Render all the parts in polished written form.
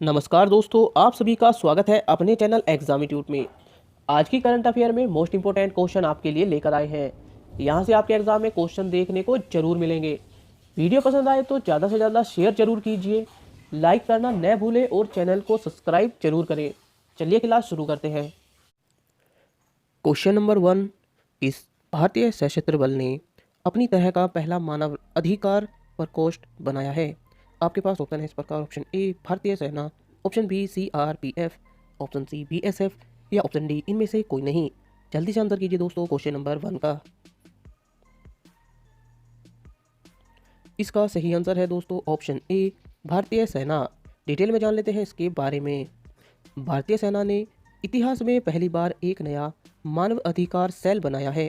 नमस्कार दोस्तों, आप सभी का स्वागत है अपने चैनल एग्जामिट्यूट में। आज की करंट अफेयर में मोस्ट इंपोर्टेंट क्वेश्चन आपके लिए लेकर आए हैं। यहां से आपके एग्जाम में क्वेश्चन देखने को जरूर मिलेंगे। वीडियो पसंद आए तो ज़्यादा से ज़्यादा शेयर जरूर कीजिए, लाइक करना न भूलें और चैनल को सब्सक्राइब जरूर करें। चलिए क्लास शुरू करते हैं। क्वेश्चन नंबर 1, किस भारतीय सशस्त्र बल ने अपनी तरह का पहला मानव अधिकार प्रकोष्ठ बनाया है? आपके पास ऑप्शन है इस प्रकार। ऑप्शन ए भारतीय सेना, option B CRPF, option C BSF या ऑप्शन डी इनमें से कोई नहीं। जल्दी से आंसर कीजिए दोस्तों क्वेश्चन नंबर 1 का। इसका सही आंसर है दोस्तों ऑप्शन ए भारतीय सेना। डिटेल में जान लेते हैं इसके बारे में। भारतीय सेना ने इतिहास में पहली बार एक नया मानव अधिकार सेल बनाया है।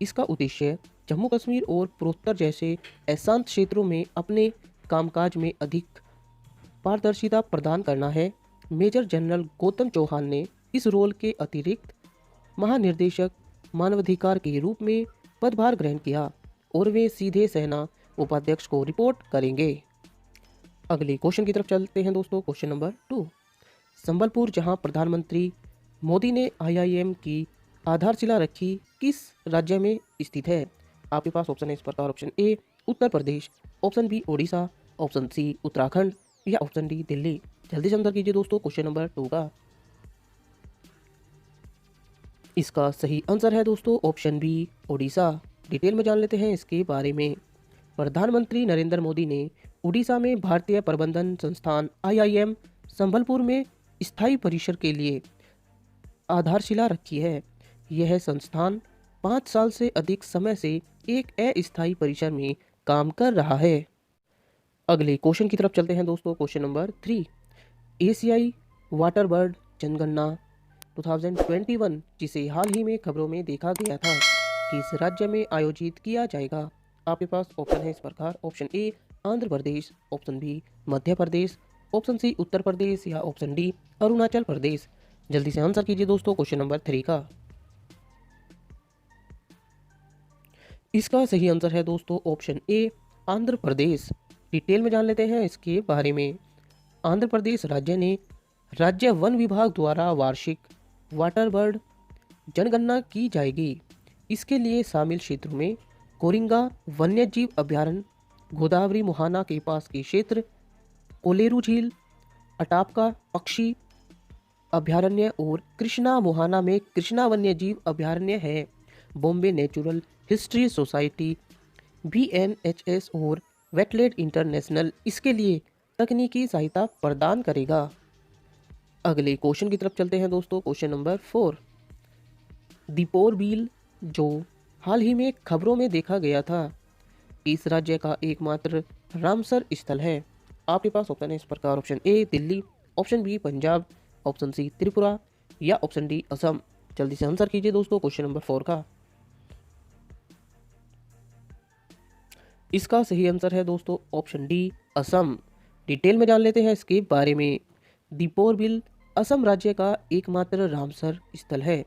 इसका उद्देश्य जम्मू कश्मीर और पूर्वोत्तर जैसे अशांत क्षेत्रों में अपने कामकाज में अधिक पारदर्शिता प्रदान करना है। मेजर जनरल गौतम चौहान ने इस रोल के अतिरिक्त महानिर्देशक मानवाधिकार के रूप में पदभार ग्रहण किया और वे सीधे सेना उपाध्यक्ष को रिपोर्ट करेंगे। अगले क्वेश्चन की तरफ चलते हैं दोस्तों। क्वेश्चन नंबर 2, संबलपुर जहां प्रधानमंत्री मोदी ने IIM की आधारशिला रखी, किस राज्य में स्थित है? आपके पास ऑप्शन है इस प्रकार। Option A Uttar Pradesh, option B Odisha, option C Uttarakhand या ऑप्शन डी दिल्ली। जल्दी से आंसर कीजिए दोस्तों क्वेश्चन नंबर 2 का। इसका सही आंसर है दोस्तों ऑप्शन बी ओडिशा। डिटेल में जान लेते हैं इसके बारे में। प्रधानमंत्री नरेंद्र मोदी ने उड़ीसा में भारतीय प्रबंधन संस्थान IIM संबलपुर में स्थायी परिसर के लिए आधारशिला रखी है। यह संस्थान 5 साल से अधिक समय से एक अस्थायी परिसर में काम कर रहा है। अगले क्वेश्चन की तरफ चलते हैं दोस्तों। क्वेश्चन नंबर 3, एशियाई वाटर बर्ड जनगणना 2021 जिसे हाल ही में खबरों में देखा गया था, किस राज्य में आयोजित किया जाएगा? आपके पास ऑप्शन है इस प्रकार। Option A Andhra Pradesh, option B Madhya Pradesh, option C Uttar Pradesh या ऑप्शन डी अरुणाचल प्रदेश। जल्दी से आंसर कीजिए दोस्तों क्वेश्चन नंबर 3 का। इसका सही आंसर है दोस्तों option A Andhra Pradesh. Detail में जान लेते हैं इसके बारे में। आंध्र प्रदेश राज्य ने राज्य वन विभाग द्वारा वार्षिक वाटर बर्ड जनगणना की जाएगी। इसके लिए शामिल क्षेत्रों में कोरिंगा वन्यजीव अभ्यारण्य, गोदावरी मुहाना के पास के क्षेत्र, कोलेरू झील, अटापका पक्षी अभ्यारण्य और कृष्णा मुहाना में कृष्णा वन्यजीव अभ्यारण्य है। Bombay natural history society BNHS और वेटलैंड इंटरनेशनल इसके लिए तकनीकी सहायता प्रदान करेगा। अगले क्वेश्चन की तरफ चलते हैं दोस्तों। क्वेश्चन नंबर 4, दीपोर बिल जो हाल ही में खबरों में देखा गया था, इस राज्य का एकमात्र रामसर स्थल है। आपके पास ऑप्शन है इस प्रकार। Option A Delhi, option B Punjab, option C Tripura या ऑप्शन डी असम। जल्दी से आंसर कीजिए दोस्तों क्वेश्चन नंबर 4 का। इसका सही आंसर है दोस्तों ऑप्शन डी असम। डिटेल में जान लेते हैं इसके बारे में। दीपोर बिल असम राज्य का एकमात्र रामसर स्थल है।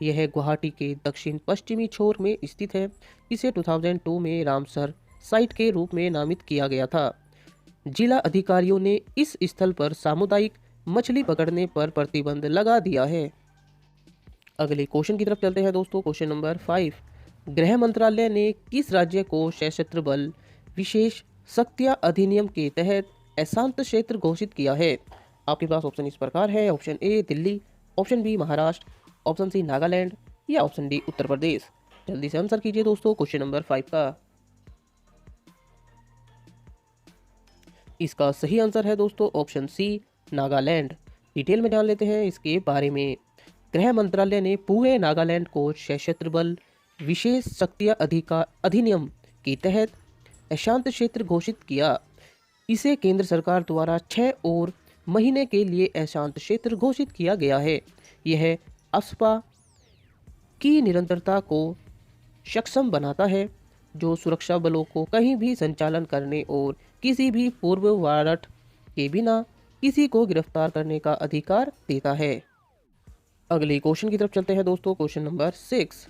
यह गुवाहाटी के दक्षिण पश्चिमी छोर में स्थित है। इसे 2002 में रामसर साइट के रूप में नामित किया गया था। जिला अधिकारियों ने इस स्थल पर सामुदायिक मछली पकड़ने पर प्रतिबंध लगा दिया है। अगले क्वेश्चन की तरफ चलते हैं दोस्तों। क्वेश्चन नंबर 5, गृह मंत्रालय ने किस राज्य को सशस्त्र बल विशेष शक्तियां अधिनियम के तहत अशांत क्षेत्र घोषित किया है? आपके पास ऑप्शन इस प्रकार है। Option A Delhi, option B Maharashtra, option C Nagaland या ऑप्शन डी उत्तर प्रदेश। जल्दी से आंसर कीजिए दोस्तों क्वेश्चन नंबर 5 का। इसका सही आंसर है दोस्तों ऑप्शन सी नागालैंड। डिटेल में जान लेते हैं इसके बारे में। गृह मंत्रालय ने पूरे नागालैंड को सशस्त्र बल विशेष शक्तियां अधिनियम के तहत अशांत क्षेत्र घोषित किया। इसे केंद्र सरकार द्वारा 6 और महीने के लिए अशांत क्षेत्र घोषित किया गया है। यह अफस्पा की निरंतरता को सक्षम बनाता है, जो सुरक्षा बलों को कहीं भी संचालन करने और किसी भी पूर्व वारंट के बिना किसी को गिरफ्तार करने का अधिकार देता है। अगले क्वेश्चन की तरफ चलते हैं दोस्तों। क्वेश्चन नंबर 6,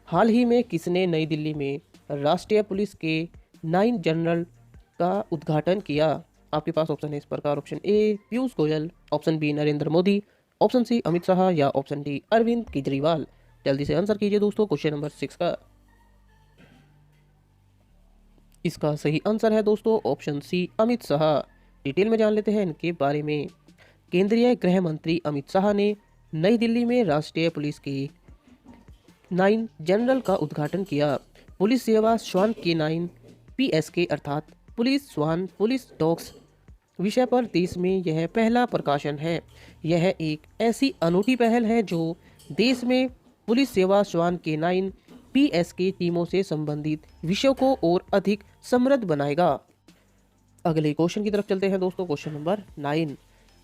हाल ही में किसने नई दिल्ली में राष्ट्रीय पुलिस के 9 जनरल का उद्घाटन किया? आपके पास ऑप्शन है इस प्रकार। Option A Piyush Goyal, option B Narendra Modi, option C Amit Shah या ऑप्शन डी अरविंद केजरीवाल। जल्दी से आंसर कीजिए दोस्तों क्वेश्चन नंबर 6 का। इसका सही आंसर है दोस्तों option C Amit Shah. Detail में जान लेते हैं इनके बारे में। केंद्रीय गृह मंत्री अमित शाह ने नई दिल्ली में राष्ट्रीय पुलिस के 9 जनरल का उद्घाटन किया। पुलिस सेवा श्वान के 9 PSK अर्थात पुलिस श्वान पुलिस डॉग्स विषय पर देश में यह पहला प्रकाशन है। यह एक ऐसी अनूठी पहल है जो देश में पुलिस सेवा श्वान के 9 PSK टीमों से संबंधित विषयों को और अधिक समृद्ध बनाएगा। अगले क्वेश्चन की तरफ चलते हैं दोस्तों। क्वेश्चन नंबर 9,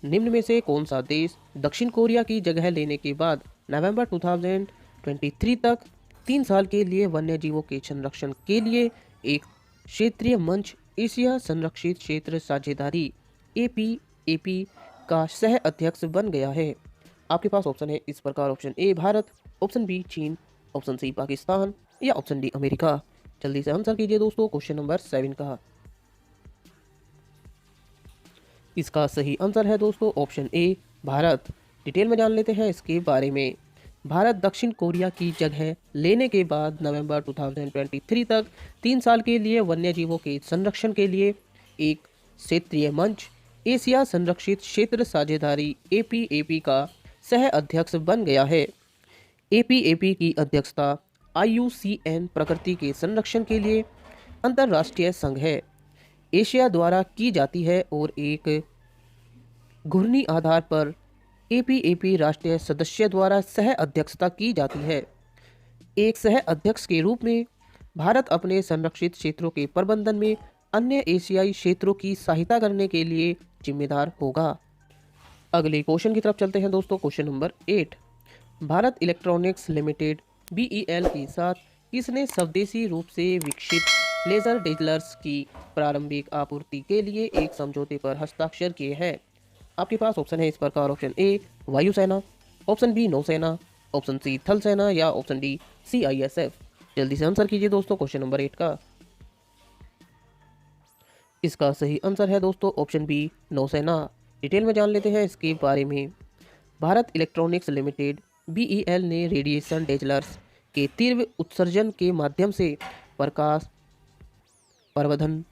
निम्न में से कौन सा देश दक्षिण कोरिया की जगह लेने के बाद नवंबर 2023 तक 3 साल के लिए वन्य जीवों के संरक्षण के लिए एक क्षेत्रीय मंच एशिया संरक्षित क्षेत्र साझेदारी APAP का सह अध्यक्ष बन गया है? आपके पास ऑप्शन है इस प्रकार। Option A Bharat, option B चीन, ऑप्शन सी पाकिस्तान या ऑप्शन डी अमेरिका। जल्दी से आंसर कीजिए दोस्तों क्वेश्चन नंबर 7 का। इसका सही आंसर है दोस्तों ऑप्शन ए भारत। डिटेल में जान लेते हैं इसके बारे में। भारत दक्षिण कोरिया की जगह लेने के बाद नवंबर 2023 तक 3 साल के लिए वन्य जीवों के संरक्षण के लिए एक क्षेत्रीय मंच एशिया संरक्षित क्षेत्र साझेदारी APAP का सह अध्यक्ष बन गया है। APAP की अध्यक्षता IUCN प्रकृति के संरक्षण के लिए अंतर्राष्ट्रीय संघ है एशिया द्वारा की जाती है और एक घूर्णी आधार पर APAP राष्ट्रीय सदस्य द्वारा सह अध्यक्षता की जाती है। एक सह अध्यक्ष के रूप में भारत अपने संरक्षित क्षेत्रों के प्रबंधन में अन्य एशियाई क्षेत्रों की सहायता करने के लिए जिम्मेदार होगा। अगले क्वेश्चन की तरफ चलते हैं दोस्तों। Question number 8, Bharat electronics limited BEL के साथ किसने स्वदेशी रूप से विकसित लेजर डेजलर्स की प्रारंभिक आपूर्ति के लिए एक समझौते पर हस्ताक्षर किए हैं? आपके पास ऑप्शन है इस प्रकार। ऑप्शन ए वायुसेना, ऑप्शन बी नौसेना, ऑप्शन सी थल सेना या ऑप्शन डी CISF। जल्दी से आंसर कीजिए दोस्तों क्वेश्चन नंबर 8 का। इसका सही आंसर है दोस्तों ऑप्शन बी नौसेना। डिटेल में जान लेते हैं इसके बारे में। भारत इलेक्ट्रॉनिक्स लिमिटेड BEL ने रेडिएशन डेजलर्स के तीव्र उत्सर्जन के माध्यम से प्रकाश प्रवर्धन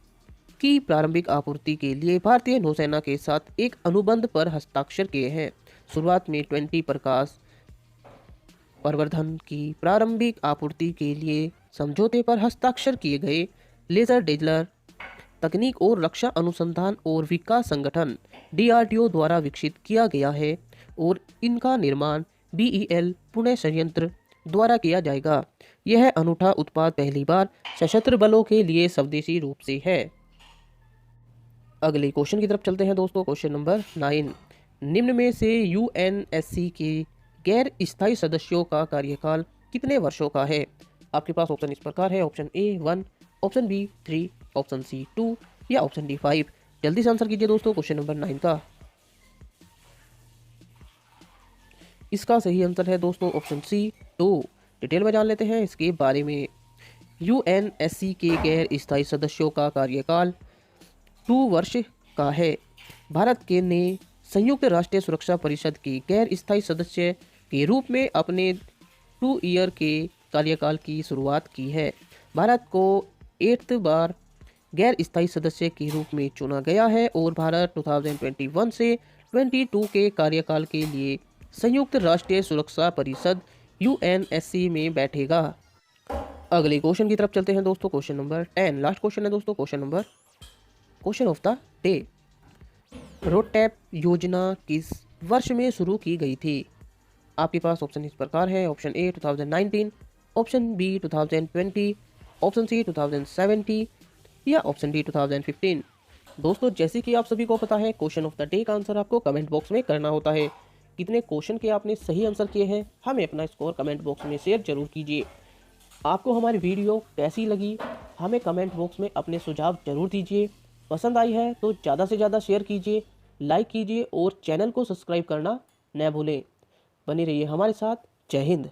की प्रारंभिक आपूर्ति के लिए भारतीय नौसेना के साथ एक अनुबंध पर हस्ताक्षर किए हैं। शुरुआत में 20 प्रकाश प्रवर्धन की प्रारंभिक आपूर्ति के लिए समझौते पर हस्ताक्षर किए गए लेजर डेजलर तकनीक और रक्षा अनुसंधान और विकास संगठन DRDO द्वारा विकसित किया गया है और इनका निर्माण BEL पुणे संयंत्र द्वारा किया जाएगा। यह अनूठा उत्पाद पहली बार सशस्त्र बलों के लिए स्वदेशी रूप से है। अगले क्वेश्चन की तरफ चलते हैं दोस्तों। क्वेश्चन नंबर 9, निम्न में से UNSC के गैर स्थायी सदस्यों का कार्यकाल कितने वर्षों का है? आपके पास ऑप्शन इस प्रकार है। Option A 1, option B 3, option C 2 या ऑप्शन डी 5। जल्दी से आंसर कीजिए दोस्तों क्वेश्चन नंबर 9 का। इसका सही आंसर है दोस्तों ऑप्शन सी 2। डिटेल में जान लेते हैं इसके बारे में। UNSC के गैर स्थायी सदस्यों का कार्यकाल 2 वर्ष का है। भारत के ने संयुक्त राष्ट्रीय सुरक्षा परिषद के गैर स्थायी सदस्य के रूप में अपने 2 ईयर के कार्यकाल की शुरुआत की है। भारत को 8th बार गैर स्थायी सदस्य के रूप में चुना गया है और भारत 2021 से 22 के कार्यकाल के लिए संयुक्त राष्ट्रीय सुरक्षा परिषद UNSC में बैठेगा। अगले क्वेश्चन की तरफ चलते हैं दोस्तों। क्वेश्चन नंबर 10, लास्ट क्वेश्चन है दोस्तों। क्वेश्चन ऑफ द डे, रोडटैप योजना किस वर्ष में शुरू की गई थी? आपके पास ऑप्शन इस प्रकार है। Option A 2019, option B 2020, option C 2070 या ऑप्शन डी 2015। दोस्तों जैसे कि आप सभी को पता है क्वेश्चन ऑफ द डे का आंसर आपको कमेंट बॉक्स में करना होता है। कितने क्वेश्चन के आपने सही आंसर किए हैं हमें अपना स्कोर कमेंट बॉक्स में शेयर जरूर कीजिए। आपको हमारी वीडियो कैसी लगी हमें कमेंट बॉक्स में अपने सुझाव जरूर दीजिए। पसंद आई है तो ज़्यादा से ज़्यादा शेयर कीजिए, लाइक कीजिए और चैनल को सब्सक्राइब करना न भूलें। बने रहिए हमारे साथ। जय हिंद।